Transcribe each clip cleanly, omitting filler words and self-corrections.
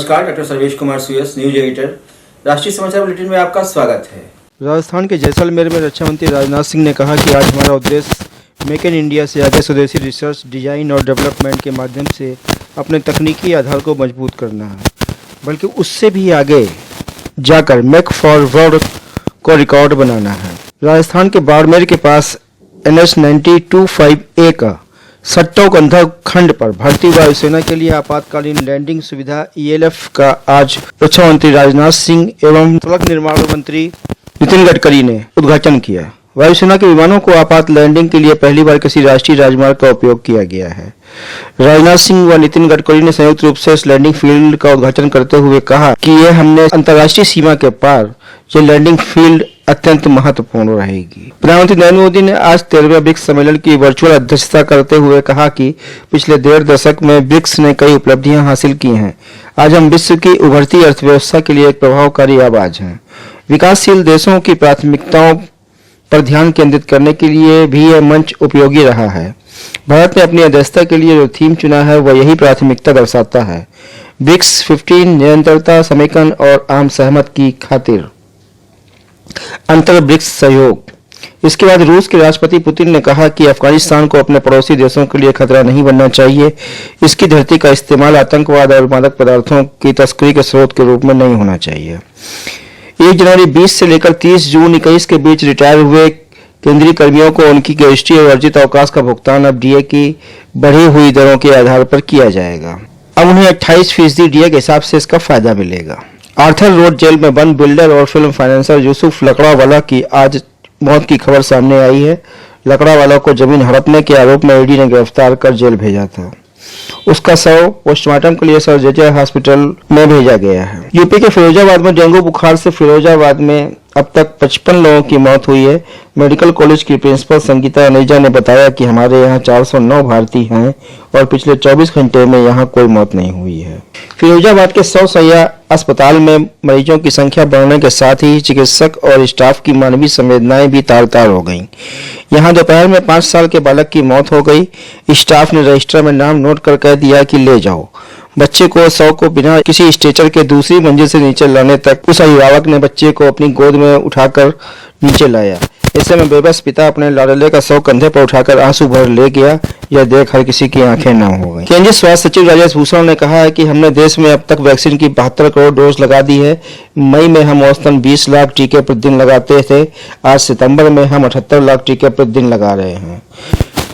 नमस्कार, डॉक्टर सर्वेश कुमार सुयस, news editor. राष्ट्रीय समाचार बुलेटिन में आपका स्वागत है। राजस्थान के जैसलमेर में रक्षा मंत्री राजनाथ सिंह ने कहा कि आज हमारा उद्देश्य मेक इन इंडिया से आगे स्वदेशी रिसर्च, डिजाइन और डेवलपमेंट के माध्यम से अपने तकनीकी आधार को मजबूत करना है, बल्कि उससे भी आगे जाकर मेक फॉरवर्ड को रिकॉर्ड बनाना है। राजस्थान के बाड़मेर के पास NH 9025A का सट्टोकंधा खंड पर भारतीय वायुसेना के लिए आपातकालीन लैंडिंग सुविधा ELF का आज रक्षा मंत्री राजनाथ सिंह एवं सड़क निर्माण मंत्री नितिन गडकरी ने उद्घाटन किया। वायुसेना के विमानों को आपात लैंडिंग के लिए पहली बार किसी राष्ट्रीय राजमार्ग का उपयोग किया गया है। राजनाथ सिंह व नितिन गडकरी ने संयुक्त रूप से इस लैंडिंग फील्ड का उद्घाटन करते हुए कहा कि यह हमने अंतर्राष्ट्रीय सीमा के पार ये लैंडिंग फील्ड अत्यंत महत्वपूर्ण रहेगी। प्रधानमंत्री नरेंद्र मोदी ने आज 13वें ब्रिक्स सम्मेलन की वर्चुअल अध्यक्षता करते हुए कहा कि पिछले 1.5 दशक में ब्रिक्स ने कई उपलब्धियां हासिल की हैं। आज हम विश्व की उभरती अर्थव्यवस्था के लिए एक प्रभावकारी आवाज हैं। विकासशील देशों की प्राथमिकताओं पर ध्यान केंद्रित करने के लिए भी यह मंच उपयोगी रहा है। भारत ने अपनी अध्यक्षता के लिए जो थीम चुना है वह यही प्राथमिकता दर्शाता है। ब्रिक्स 15 निरंतरता, समेकन और आम सहमत की खातिर अंतर ब्रिक्स सहयोग। इसके बाद रूस के राष्ट्रपति पुतिन ने कहा कि अफगानिस्तान को अपने पड़ोसी देशों के लिए खतरा नहीं बनना चाहिए। इसकी धरती का इस्तेमाल आतंकवाद और मादक पदार्थों की तस्करी के स्रोत के रूप में नहीं होना चाहिए। 1 जनवरी 20 से लेकर 30 जून 21 के बीच रिटायर हुए केंद्रीय कर्मियों को उनकी गेस्टी और अर्जित अवकाश का भुगतान अब DA की बढ़ी हुई दरों के आधार पर किया जाएगा। अब उन्हें 28% DA के हिसाब से इसका फायदा मिलेगा। आर्थर रोड जेल में बंद बिल्डर और फिल्म फाइनेंसर यूसुफ लकड़ावाला की आज मौत की खबर सामने आई है। लकड़ावाला को जमीन हड़पने के आरोप में ED ने गिरफ्तार कर जेल भेजा था। उसका शव पोस्टमार्टम के लिए सर JJ हॉस्पिटल में भेजा गया है। यूपी के फिरोजाबाद में डेंगू बुखार से फिरोजाबाद में अब तक 55 लोगों की मौत हुई है। मेडिकल कॉलेज की प्रिंसिपल संगीता अनेजा ने बताया कि हमारे यहाँ 409 भारतीय हैं और पिछले 24 घंटे में यहाँ कोई मौत नहीं हुई है। फिरोजाबाद के 100 शैय्या अस्पताल में मरीजों की संख्या बढ़ने के साथ ही चिकित्सक और स्टाफ की मानवीय संवेदनाएं भी तार-तार हो गईं। यहाँ दोपहर में 5 साल के बालक की मौत हो गई। स्टाफ ने रजिस्टर में नाम नोट कर कह दिया कि ले जाओ। बच्चे को 100 को बिना किसी स्ट्रेचर के दूसरी मंजिल से नीचे लाने तक उस अभिभावक ने बच्चे को अपनी गोद में उठाकर नीचे लाया। ऐसे में बेबस पिता अपने लाडले का 100 कंधे पर उठाकर आंसू भर ले गया। यह देख हर किसी की आंखें नम हो गई। केंद्रीय स्वास्थ्य सचिव राजेश भूषण ने कहा है कि हमने देश में अब तक वैक्सीन की 72 करोड़ डोज लगा दी है। मई में हम औसतन 20 लाख टीके प्रतिदिन लगाते थे। आज सितंबर में हम 78 लाख टीके प्रतिदिन लगा रहे हैं।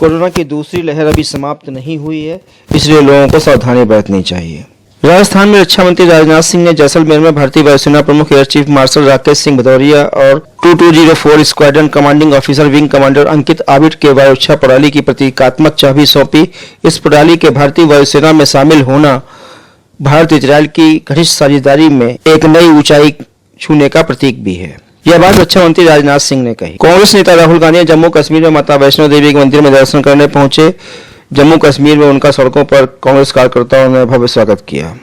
कोरोना की दूसरी लहर अभी समाप्त नहीं हुई है, इसलिए लोगों को सावधानी बरतनी चाहिए। राजस्थान में रक्षा मंत्री राजनाथ सिंह ने जैसलमेर में भारतीय वायुसेना प्रमुख air chief marshal Rakesh Singh Bhadauria और 2204 squadron commanding officer wing commander Ankit Abid के वायुरक्षा प्रणाली की प्रतीकात्मक चाबी सौंपी। इस प्रणाली के भारतीय वायुसेना में शामिल होना भारत इजरायल की घनिष्ठ साझेदारी में एक नई ऊंचाई छूने का प्रतीक भी है। यह बात रक्षा मंत्री राजनाथ सिंह ने कही। कांग्रेस नेता राहुल गांधी जम्मू कश्मीर में माता वैष्णो देवी के मंदिर में दर्शन करने पहुंचे। जम्मू कश्मीर में उनका सड़कों पर कांग्रेस कार्यकर्ताओं ने भव्य स्वागत किया।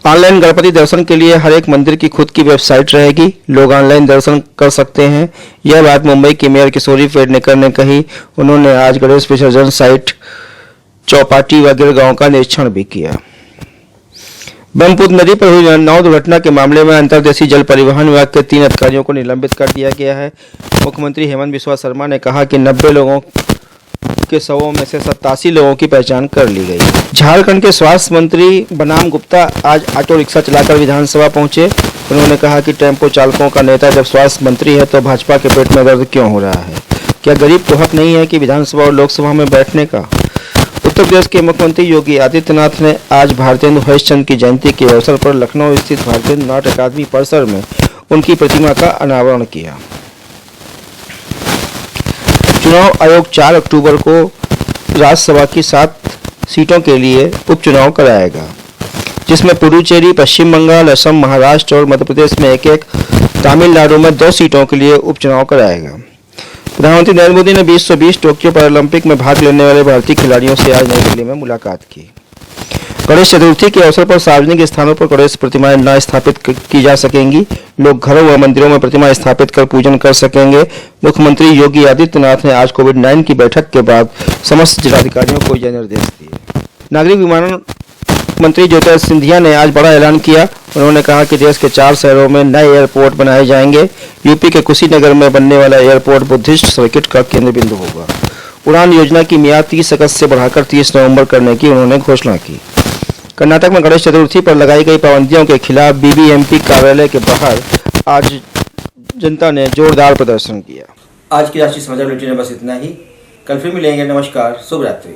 ऑनलाइन गणपति दर्शन के लिए हर एक मंदिर की खुद की वेबसाइट रहेगी। लोग ऑनलाइन दर्शन कर सकते हैं। यह बात मुंबई की मेयर किशोरी पेडनेकर ने कही। उन्होंने आज गणेश विसर्जन साइट चौपाटी व गिरगांव का निरीक्षण भी किया। ब्रह्मपुत्र नदी पर हुई नाव दुर्घटना के मामले में अंतर्देशीय जल परिवहन विभाग के 3 अधिकारियों को निलंबित कर दिया गया है। मुख्यमंत्री हेमंत बिस्वा शर्मा ने कहा कि 90 लोगों के शवों में से 87 लोगों की पहचान कर ली गई। झारखंड के स्वास्थ्य मंत्री बनाम गुप्ता आज ऑटो रिक्शा चलाकर विधानसभा पहुंचे। उन्होंने कहा कि टेम्पो चालकों का नेता जब स्वास्थ्य मंत्री है तो भाजपा के पेट में दर्द क्यों हो रहा है? क्या गरीब को हक नहीं है कि विधानसभा और लोकसभा में बैठने का? उत्तर प्रदेश के मुख्यमंत्री योगी आदित्यनाथ ने आज भारतेंदु हरिश्चंद्र की जयंती के अवसर पर लखनऊ स्थित भारतेंदु नाट्य अकादमी परिसर में उनकी प्रतिमा का अनावरण किया। चुनाव आयोग 4 अक्टूबर को राज्यसभा की 7 सीटों के लिए उपचुनाव कराएगा, जिसमें पुडुचेरी, पश्चिम बंगाल, असम, महाराष्ट्र और मध्य प्रदेश में 1-1, तमिलनाडु में 2 सीटों के लिए उपचुनाव कराएगा। प्रधानमंत्री नरेंद्र मोदी ने 2020 टोक्यो पैरालंपिक में भाग लेने वाले भारतीय खिलाड़ियों से आज नई दिल्ली में मुलाकात की। गणेश चतुर्थी के अवसर पर सार्वजनिक स्थानों पर गणेश प्रतिमाएं न स्थापित की जा सकेंगी। लोग घरों व मंदिरों में प्रतिमा स्थापित कर पूजन कर सकेंगे। मुख्यमंत्री योगी आदित्यनाथ ने आज कोविड-19 की बैठक के बाद समस्त जिलाधिकारियों को यह निर्देश दिए। नागरिक विमानन मुख्यमंत्री ज्योतिरादित्य सिंधिया ने आज बड़ा ऐलान किया। उन्होंने कहा कि देश के 4 शहरों में नए एयरपोर्ट बनाए जाएंगे। यूपी के कुशीनगर में बनने वाला एयरपोर्ट बुद्धिस्ट सर्किट का केंद्र बिंदु होगा। उड़ान योजना की मियाद 30 अगस्त से बढ़ाकर 30 नवंबर करने की उन्होंने घोषणा की। कर्नाटक में गणेश चतुर्थी पर लगाई गई पाबंदियों के खिलाफ बीबीएमपी कार्यालय के बाहर आज जनता ने जोरदार प्रदर्शन किया। आज की राष्ट्रीय समाचार बुलेटिन में बस इतना ही। कल फिर मिलेंगे। नमस्कार, शुभ रात्रि।